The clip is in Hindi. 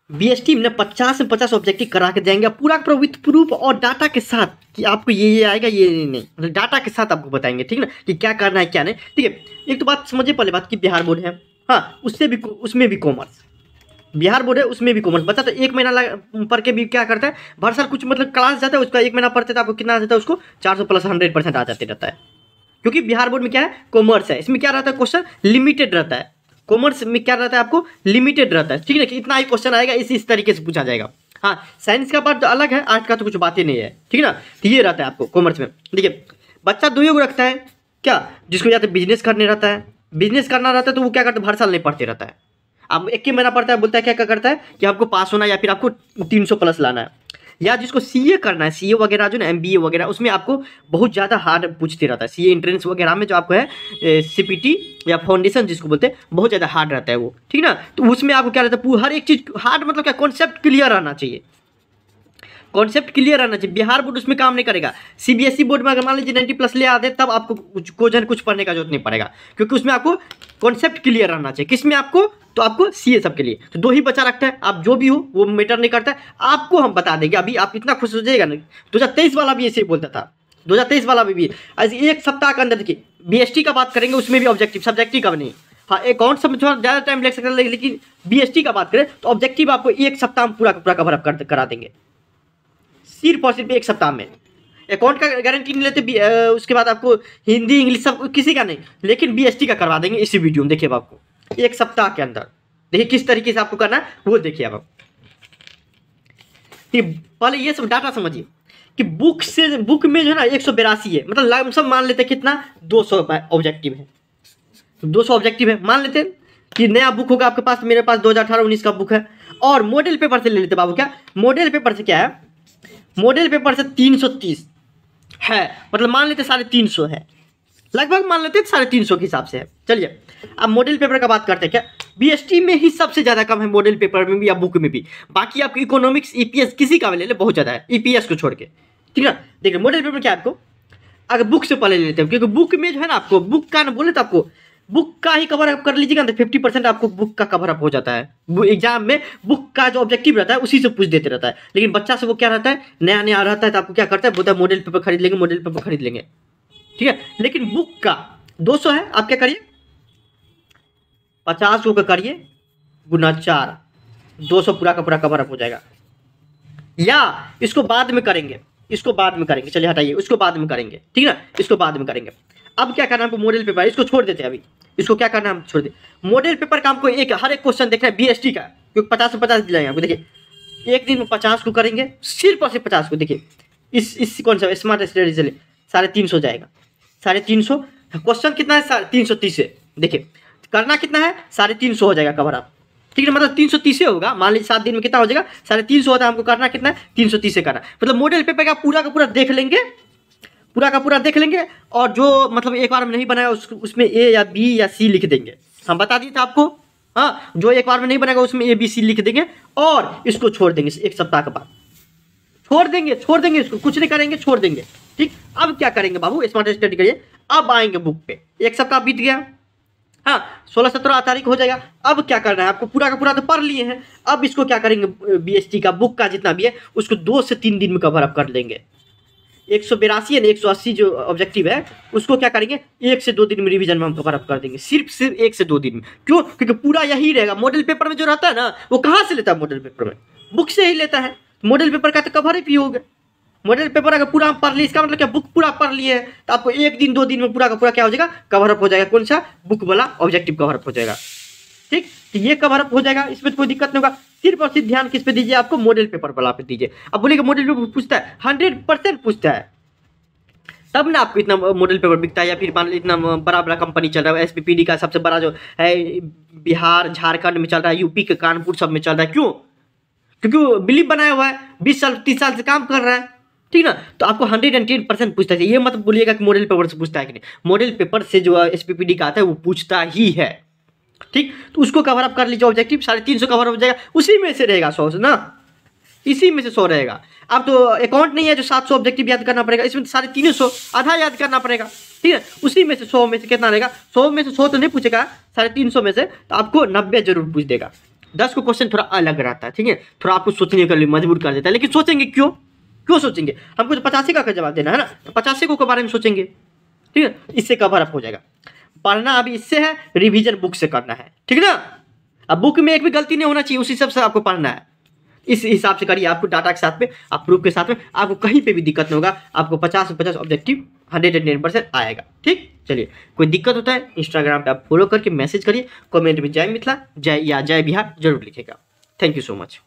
बीएसटी में 50 से 50 ऑब्जेक्टिव करा के देंगे पूरा विथ प्रूफ और डाटा के साथ कि आपको ये आएगा ये नहीं, मतलब डाटा के साथ आपको बताएंगे, ठीक ना, कि क्या करना है क्या नहीं। ठीक है, एक तो बात समझिए पहले बात कि बिहार बोर्ड है, हाँ उसमें भी कॉमर्स, बिहार बोर्ड है उसमें भी कॉमर्स। बच्चा तो 1 महीना पढ़ के भी क्या करता है, हर साल कुछ मतलब क्लास जाता है, उसका 1 महीना पढ़ते तो आपको कितना आ जाता है, उसको 400 प्लस 100% आ जाते रहता है, क्योंकि बिहार बोर्ड में क्या है कॉमर्स है। इसमें क्या रहता है क्वेश्चन लिमिटेड रहता है, कॉमर्स में क्या रहता है आपको लिमिटेड रहता है, ठीक है, कि इतना ही क्वेश्चन आएगा, इस तरीके से पूछा जाएगा। हाँ साइंस का पार्ट तो अलग है, आर्ट का तो कुछ बात ही नहीं है, ठीक है ना। तो ये रहता है आपको कॉमर्स में। देखिए बच्चा 2 को रखता है क्या, जिसको या तो बिजनेस करने रहता है, बिजनेस करना रहता है तो वो क्या करता है, हर साल नहीं पढ़ते रहता है, अब 1 ही महीना पढ़ता है, बोलता है क्या करता है कि आपको पास होना है या फिर आपको 300 प्लस लाना है। या जिसको सीए करना है, सीए वगैरह जो ना एमबीए वगैरह, उसमें आपको बहुत ज़्यादा हार्ड पूछते रहता है, सीए एंट्रेंस वगैरह में जो आपको है सीपीटी या फाउंडेशन जिसको बोलते हैं, बहुत ज़्यादा हार्ड रहता है वो, ठीक ना। तो उसमें आपको क्या रहता है, हर एक चीज़ हार्ड मतलब क्या, कॉन्सेप्ट क्लियर रहना चाहिए, कॉन्सेप्ट क्लियर रहना चाहिए। बिहार बोर्ड उसमें काम नहीं करेगा। सीबीएसई बोर्ड में अगर मान लीजिए 90 प्लस ले आते तब आपको कुछ पढ़ने का जरूरत नहीं पड़ेगा, क्योंकि उसमें आपको कॉन्सेप्ट क्लियर रहना चाहिए। किसमें आपको, तो आपको सीए सब के लिए तो 2 ही बचा रखता है, आप जो भी हो वो मैटर नहीं करता है, आपको हम बता देंगे। अभी आप इतना खुश हो जाइएगा ना, 2023 वाला भी ऐसे ही बोलता था, 2023 वाला भी आज 1 सप्ताह के अंदर देखिए बीएसटी का बात करेंगे, उसमें भी ऑब्जेक्टिव सब्जेक्टिव का नहीं, हाँ अकाउंट सब में थोड़ा ज़्यादा टाइम लग सकता है, लेकिन बीएसटी का बात करें तो ऑब्जेक्टिव आपको 1 सप्ताह में पूरा कवर अप करा देंगे, सिर्फ और सिर्फ 1 सप्ताह में। अकाउंट का गारंटी नहीं लेते, उसके बाद आपको हिंदी इंग्लिश सब किसी का नहीं, लेकिन बीएसटी का करवा देंगे इसी वीडियो में। देखिए आपको 1 सप्ताह के अंदर देखिए किस तरीके से आपको करना है वो देखिए आप। पहले ये सब डाटा समझिए कि बुक में जो है ना 182 है, मतलब सब मान लेते हैं कितना 200 ऑब्जेक्टिव है, 200 ऑब्जेक्टिव है मान लेते हैं कि नया बुक होगा आपके पास, मेरे पास 2018-19 का बुक है, और मॉडल पेपर से ले लेते बाबू। क्या मॉडल पेपर से क्या है, मॉडल पेपर से 330 है, मतलब मान लेते 350 है, लगभग मान लेते 350 के हिसाब से है। चलिए अब मॉडल पेपर का बात करते हैं। क्या बीएसटी में ही सबसे ज़्यादा कम है, मॉडल पेपर में भी या बुक में भी, बाकी आपको इकोनॉमिक्स ईपीएस किसी का भी ले ले बहुत ज़्यादा है, ईपीएस को छोड़ के, ठीक है। देखिए मॉडल पेपर क्या आपको अगर बुक से पहले ले लेते हैं, क्योंकि बुक में जो है ना आपको बुक का ना बोले तो आपको बुक का ही कवर अप कर लीजिएगा तो 50% आपको बुक का कवर अप हो जाता है। एग्जाम में बुक का जो ऑब्जेक्टिव रहता है उसी से पूछ देते रहता है, लेकिन बच्चा से वो क्या रहता है नया नया रहता है, तो आपको क्या करता है बोलता है मॉडल पेपर खरीद लेंगे, मॉडल पेपर खरीद लेंगे, ठीक है। लेकिन बुक का 200 है, आप क्या करिए 50 का करिए गुना 4, 200 पूरा का पूरा कवर अप हो जाएगा। या इसको बाद में करेंगे, इसको बाद में करेंगे, चलिए हटाइए उसको बाद में करेंगे, ठीक है ना, इसको बाद में करेंगे। अब क्या करना है हमको मॉडल पेपर, इसको छोड़ देते हैं अभी, इसको क्या करना है हम छोड़ दे। मॉडल पेपर का हमको हर एक क्वेश्चन देखना है बीएसटी का, क्योंकि 50 से 50 दिलाएंगे आपको। देखिए 1 दिन में 50 को करेंगे, सिर्फ और सिर्फ 50 को। देखिए इस कौन सा स्मार्ट स्टडी से 350 जाएगा, 350 क्वेश्चन कितना है 330 से, देखिए करना कितना है 350 हो जाएगा कवर अप, ठीक है, मतलब 330 होगा। मान लीजिए 7 दिन में कितना हो जाएगा 350 होता है, हमको करना कितना है 330 करना, मतलब मॉडल पेपर का पूरा देख लेंगे, पूरा का पूरा देख लेंगे, और जो मतलब एक बार में नहीं बनाया उसमें ए या बी या सी लिख देंगे, हम बता दिए थे आपको। हाँ जो एक बार में नहीं बनेगा उसमें ए बी सी लिख देंगे, और इसको छोड़ देंगे 1 सप्ताह के बाद, छोड़ देंगे इसको, कुछ नहीं करेंगे, छोड़ देंगे, ठीक। अब क्या करेंगे बाबू स्मार्ट स्टडी करिए, अब आएंगे बुक पे, 1 सप्ताह बीत गया, हाँ 16-17 तारीख हो जाएगा। अब क्या करना है आपको, पूरा का पूरा तो पढ़ लिए हैं, अब इसको क्या करेंगे बीएसटी का बुक का जितना भी है उसको 2 से 3 दिन में कवर अप कर लेंगे। 182 है ना 180 जो ऑब्जेक्टिव है उसको क्या करेंगे 1 से 2 दिन में रिवीजन में हम कवर अप कर देंगे, सिर्फ 1 से 2 दिन में। क्यों, क्योंकि पूरा यही रहेगा। मॉडल पेपर में जो रहता है ना वो कहाँ से लेता है, मॉडल पेपर में बुक से ही लेता है, मॉडल पेपर का तो कवर अप ही होगा। मॉडल पेपर अगर पूरा पढ़ लिए, इसका मतलब क्या बुक पूरा पढ़ लिए है तो आपको 1 दिन 2 दिन में पूरा का पूरा क्या हो जाएगा कवर अप हो जाएगा, कौन सा बुक वाला ऑब्जेक्टिव कवर अप हो जाएगा, ठीक। तो ये कवर अप हो जाएगा, इसमें कोई दिक्कत नहीं होगा। सिर्फ और सिर्फ ध्यान किस पे दीजिए, आपको मॉडल पेपर वाला पे दीजिए। अब बोलिएगा मॉडल पेपर पूछता है, 100% पूछता है, तब ना आपको इतना मॉडल पेपर बिकता है। या फिर मान लीजिए इतना बड़ा बड़ा कंपनी चल रहा है, एसपीपीडी का सबसे बड़ा जो है बिहार झारखंड में चल रहा है, यूपी के कानपुर सब में चल रहा है, क्यों, क्योंकि वो बिलीव बनाया हुआ है, 20 साल 30 साल से काम कर रहा है, ठीक ना। तो आपको 110% पूछता है। ये मत बोलिएगा कि मॉडल पेपर से पूछता है कि नहीं, मॉडल पेपर से जो एसपीपीडी का आता है वो पूछता ही है, ठीक। तो उसको कवर अप कर लीजिए, ऑब्जेक्टिव 350 कवर हो जाएगा, उसी में से रहेगा 100 से ना, इसी में से 100 रहेगा। अब तो अकाउंट नहीं है जो 700 ऑब्जेक्टिव याद करना पड़ेगा, इसमें 350 आधा याद करना पड़ेगा, ठीक है। उसी में से 100 में से कितना रहेगा, 100 में से 100 तो नहीं पूछेगा, 350 में से तो आपको 90 जरूर पूछ देगा, 10 को क्वेश्चन थोड़ा अलग रहता है, ठीक है, थोड़ा आपको सोचने के लिए मजबूर कर देता है, लेकिन सोचेंगे क्यों, क्यों सोचेंगे, हमको तो 85 का जवाब देना है ना, तो 85 को बारे में सोचेंगे, ठीक है, इससे कवर अप हो जाएगा। पढ़ना अभी इससे है, रिवीजन बुक से करना है, ठीक है ना। अब बुक में एक भी गलती नहीं होना चाहिए, उस हिसाब से आपको पढ़ना है, इस हिसाब से करिए। आपको डाटा के साथ में, आप प्रूफ के साथ में, आपको कहीं पे भी दिक्कत नहीं होगा, आपको 50 ऑब्जेक्टिव 109% आएगा, ठीक। चलिए, कोई दिक्कत होता है इंस्टाग्राम पे आप फॉलो करके मैसेज करिए, कमेंट में जय मिथिला, जय या जय बिहार जरूर लिखेगा। Thank you so much.